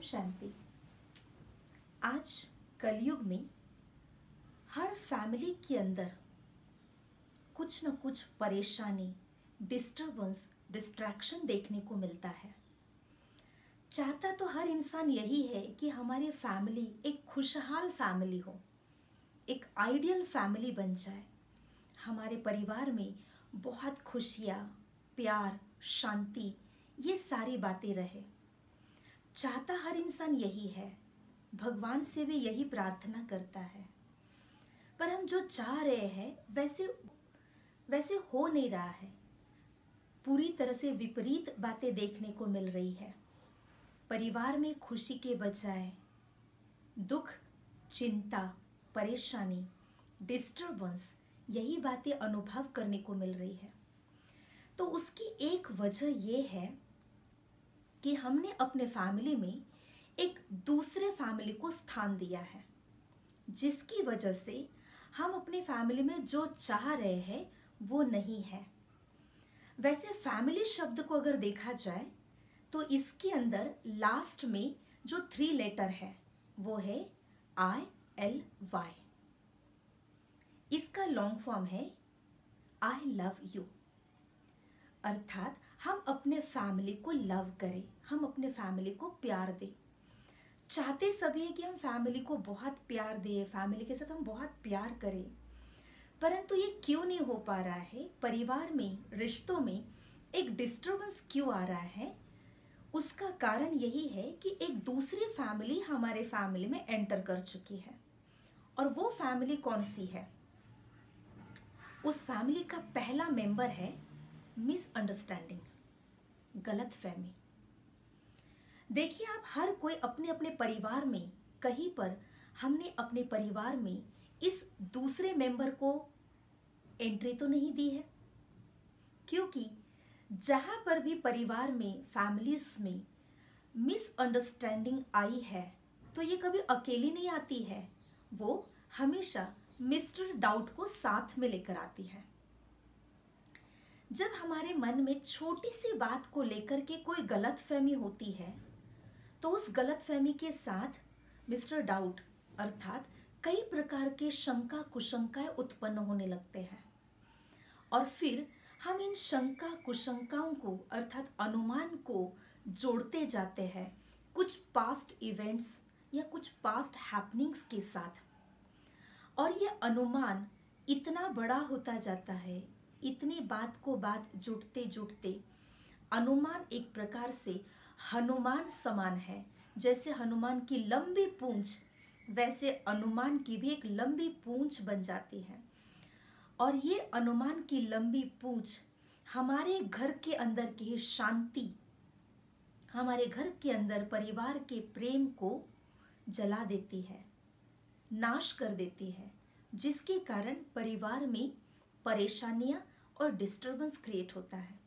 शांति। आज कलयुग में हर फैमिली के अंदर कुछ न कुछ परेशानी, डिस्टरबेंस, डिस्ट्रैक्शन देखने को मिलता है। चाहता तो हर इंसान यही है कि हमारी फैमिली एक खुशहाल फैमिली हो, एक आइडियल फैमिली बन जाए। हमारे परिवार में बहुत खुशियाँ, प्यार, शांति, ये सारी बातें रहे। चाहता हर इंसान यही है, भगवान से भी यही प्रार्थना करता है। पर हम जो चाह रहे हैं वैसे हो नहीं रहा है। पूरी तरह से विपरीत बातें देखने को मिल रही है। परिवार में खुशी के बजाय दुख, चिंता, परेशानी, डिस्टरबेंस, यही बातें अनुभव करने को मिल रही है। तो उसकी एक वजह यह है कि हमने अपने फैमिली में एक दूसरे फैमिली को स्थान दिया है, जिसकी वजह से हम अपने फैमिली में जो चाह रहे हैं वो नहीं है। वैसे फैमिली शब्द को अगर देखा जाए तो इसके अंदर लास्ट में जो 3 लेटर है वो है ILY। इसका लॉन्ग फॉर्म है आई लव यू। अर्थात हम अपने फैमिली को लव करें, हम अपने फैमिली को प्यार दें। चाहते सभी है कि हम फैमिली को बहुत प्यार दें, फैमिली के साथ हम बहुत प्यार करें, परंतु ये क्यों नहीं हो पा रहा है? परिवार में, रिश्तों में एक डिस्टरबेंस क्यों आ रहा है? उसका कारण यही है कि एक दूसरी फैमिली हमारे फैमिली में एंटर कर चुकी है। और वो फैमिली कौन सी है? उस फैमिली का पहला मेंबर है मिसअंडरस्टैंडिंग, गलतफहमी। देखिए, आप हर कोई अपने अपने परिवार में कहीं पर हमने अपने परिवार में इस दूसरे मेंबर को एंट्री तो नहीं दी है, क्योंकि जहां पर भी परिवार में, फैमिलीज में मिसअंडरस्टैंडिंग आई है तो ये कभी अकेली नहीं आती है, वो हमेशा मिस्टर डाउट को साथ में लेकर आती है। जब हमारे मन में छोटी सी बात को लेकर के कोई गलतफहमी होती है तो उस गलतफहमी के साथ मिस्टर डाउट अर्थात कई प्रकार के शंका कुशंकाएं उत्पन्न होने लगते हैं। और फिर हम इन शंका कुशंकाओं को अर्थात अनुमान को जोड़ते जाते हैं कुछ पास्ट इवेंट्स या कुछ पास्ट हैपनिंग्स के साथ। और ये अनुमान इतना बड़ा होता जाता है, इतनी बात को बात जुड़ते जुड़ते अनुमान एक प्रकार से हनुमान समान है। जैसे हनुमान की लंबी पूंछ, वैसे अनुमान की भी एक लंबी पूंछ बन जाती है। और ये अनुमान की लंबी पूंछ हमारे घर के अंदर की शांति, हमारे घर के अंदर परिवार के प्रेम को जला देती है, नाश कर देती है, जिसके कारण परिवार में परेशानियां और डिस्टरबेंस क्रिएट होता है।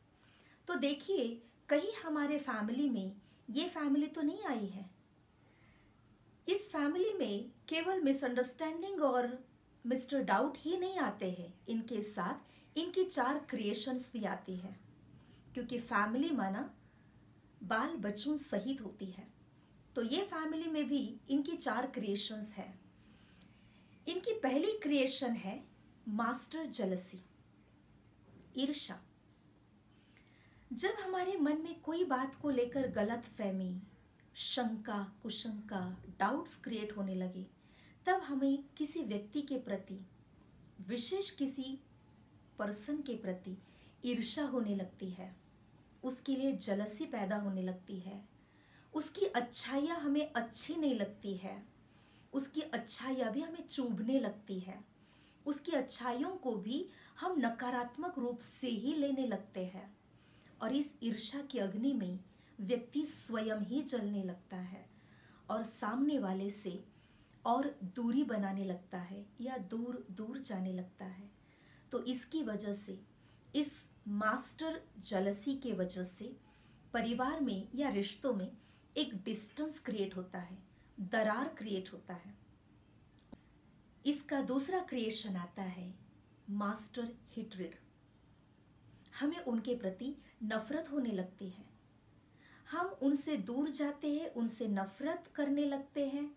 तो देखिए, कहीं हमारे फैमिली में ये फैमिली तो नहीं आई है। इस फैमिली में केवल मिसअंडरस्टैंडिंग और मिस्टर डाउट ही नहीं आते हैं, इनके साथ इनकी 4 क्रिएशंस भी आती है, क्योंकि फैमिली माना बाल बच्चों सहित होती है। तो ये फैमिली में भी इनकी 4 क्रिएशंस है। इनकी पहली क्रिएशन है मास्टर जेलसी, ईर्ष्या। जब हमारे मन में कोई बात को लेकर गलतफहमी, शंका कुशंका, डाउट्स क्रिएट होने लगे, तब हमें किसी व्यक्ति के प्रति, विशेष किसी पर्सन के प्रति ईर्ष्या होने लगती है, उसके लिए जलसी पैदा होने लगती है। उसकी अच्छाइयाँ हमें अच्छी नहीं लगती है, उसकी अच्छाइयाँ भी हमें चुभने लगती है, उसकी अच्छाइयों को भी हम नकारात्मक रूप से ही लेने लगते हैं। और इस ईर्ष्या की अग्नि में व्यक्ति स्वयं ही जलने लगता है और सामने वाले से और दूरी बनाने लगता है या दूर दूर जाने लगता है। तो इसकी वजह से, इस मास्टर जेलसी के वजह से परिवार में या रिश्तों में एक डिस्टेंस क्रिएट होता है, दरार क्रिएट होता है। इसका दूसरा क्रिएशन आता है मास्टर हेट्रेड। हमें उनके प्रति नफरत होने लगती है, हम उनसे दूर जाते हैं, उनसे नफरत करने लगते हैं,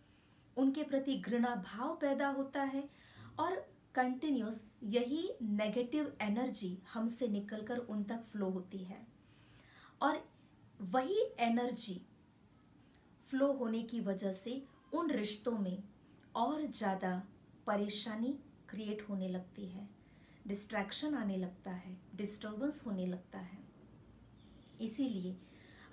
उनके प्रति घृणा भाव पैदा होता है और कंटिन्यूस यही नेगेटिव एनर्जी हमसे निकलकर उन तक फ्लो होती है। और वही एनर्जी फ्लो होने की वजह से उन रिश्तों में और ज़्यादा परेशानी क्रिएट होने लगती है, डिस्ट्रैक्शन आने लगता है, डिस्टर्बेंस होने लगता है। इसीलिए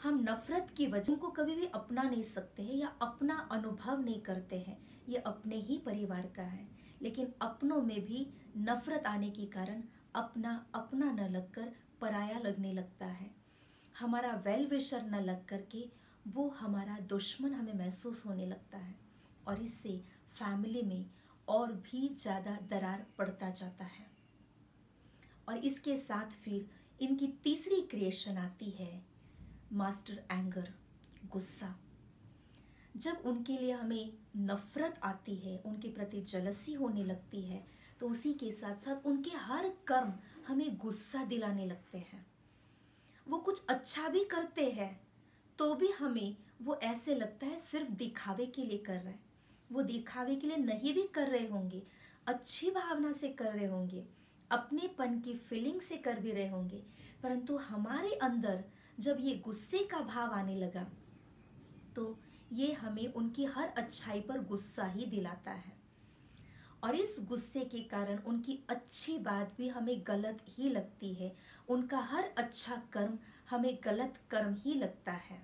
हम नफरत की वजह को कभी भी अपना नहीं सकते हैं या अपना अनुभव नहीं करते हैं। ये अपने ही परिवार का है, लेकिन अपनों में भी नफरत आने के कारण अपना अपना न लगकर पराया लगने लगता है। हमारा वेल विशर न लग करके वो हमारा दुश्मन हमें महसूस होने लगता है और इससे फैमिली में और भी ज़्यादा दरार पड़ता जाता है। और इसके साथ फिर इनकी तीसरी क्रिएशन आती है मास्टर एंगर, गुस्सा। जब उनके लिए हमें नफरत आती है, उनके प्रति जलसी होने लगती है, तो उसी के साथ साथ उनके हर कर्म हमें गुस्सा दिलाने लगते हैं। वो कुछ अच्छा भी करते हैं तो भी हमें वो ऐसे लगता है सिर्फ दिखावे के लिए कर रहे हैं। वो दिखावे के लिए नहीं भी कर रहे होंगे, अच्छी भावना से कर रहे होंगे, अपनेपन की फीलिंग से कर भी रहे होंगे, परंतु हमारे अंदर जब ये गुस्से का भाव आने लगा तो ये हमें उनकी हर अच्छाई पर गुस्सा ही दिलाता है और इस गुस्से के कारण उनकी अच्छी बात भी हमें गलत ही लगती है। उनका हर अच्छा कर्म हमें गलत कर्म ही लगता है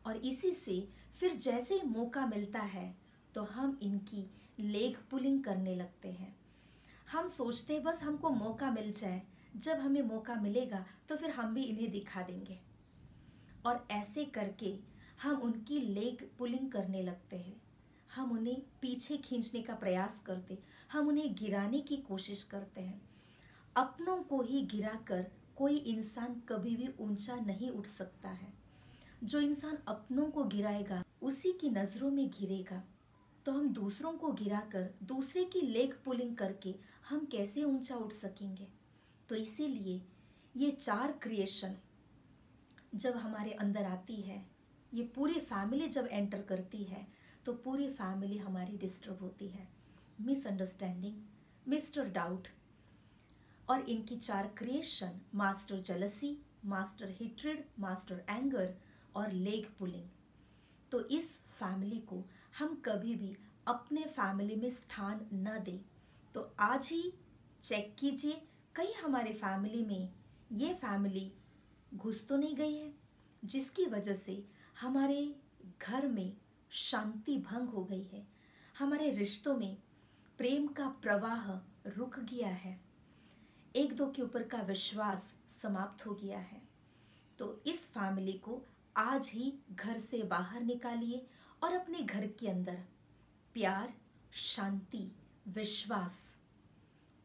और इसी से फिर जैसे ही मौका मिलता है तो हम इनकी लेग पुलिंग करने लगते हैं। हम सोचते हैं बस हमको मौका मिल जाए, जब हमें मौका मिलेगा तो फिर हम भी इन्हें दिखा देंगे और ऐसे करके हम उनकी लेग पुलिंग करने लगते हैं। हम उन्हें पीछे खींचने का प्रयास करते, हम उन्हें गिराने की कोशिश करते हैं। अपनों को ही गिराकर कोई इंसान कभी भी ऊंचा नहीं उठ सकता है। जो इंसान अपनों को गिराएगा उसी की नज़रों में गिरेगा, तो हम दूसरों को गिराकर दूसरे की लेग पुलिंग करके हम कैसे ऊंचा उठ सकेंगे। तो इसीलिए ये 4 क्रिएशन जब हमारे अंदर आती है, ये पूरी फैमिली जब एंटर करती है तो पूरी फैमिली हमारी डिस्टर्ब होती है। मिसअंडरस्टैंडिंग, मिस्टर डाउट और इनकी 4 creation master jealousy, master hatred, master anger और लेग पुलिंग। तो इस फैमिली को हम कभी भी अपने फैमिली में स्थान न दें। तो आज ही चेक कीजिए कहीं हमारे फैमिली में ये फैमिली घुस तो नहीं गई है जिसकी वजह से हमारे घर में शांति भंग हो गई है, हमारे रिश्तों में प्रेम का प्रवाह रुक गया है, एक दो के ऊपर का विश्वास समाप्त हो गया है। तो इस फैमिली को आज ही घर से बाहर निकालिए और अपने घर के अंदर प्यार, शांति, विश्वास,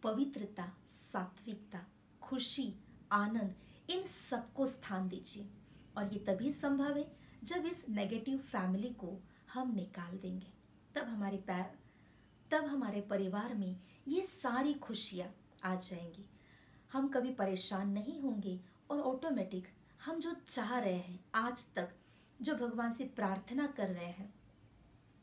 पवित्रता, सात्विकता, खुशी, आनंद, इन सबको स्थान दीजिए। और ये तभी संभव है जब इस नेगेटिव फैमिली को हम निकाल देंगे। तब हमारे परिवार में ये सारी खुशियाँ आ जाएंगी। हम कभी परेशान नहीं होंगे और ऑटोमेटिक हम जो चाह रहे हैं, आज तक जो भगवान से प्रार्थना कर रहे हैं,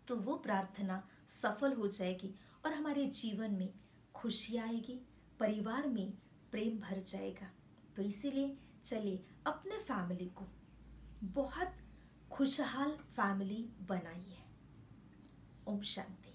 तो वो प्रार्थना सफल हो जाएगी और हमारे जीवन में खुशी आएगी, परिवार में प्रेम भर जाएगा। तो इसीलिए चलिए अपने फैमिली को बहुत खुशहाल फैमिली बनाइए। ओम शांति।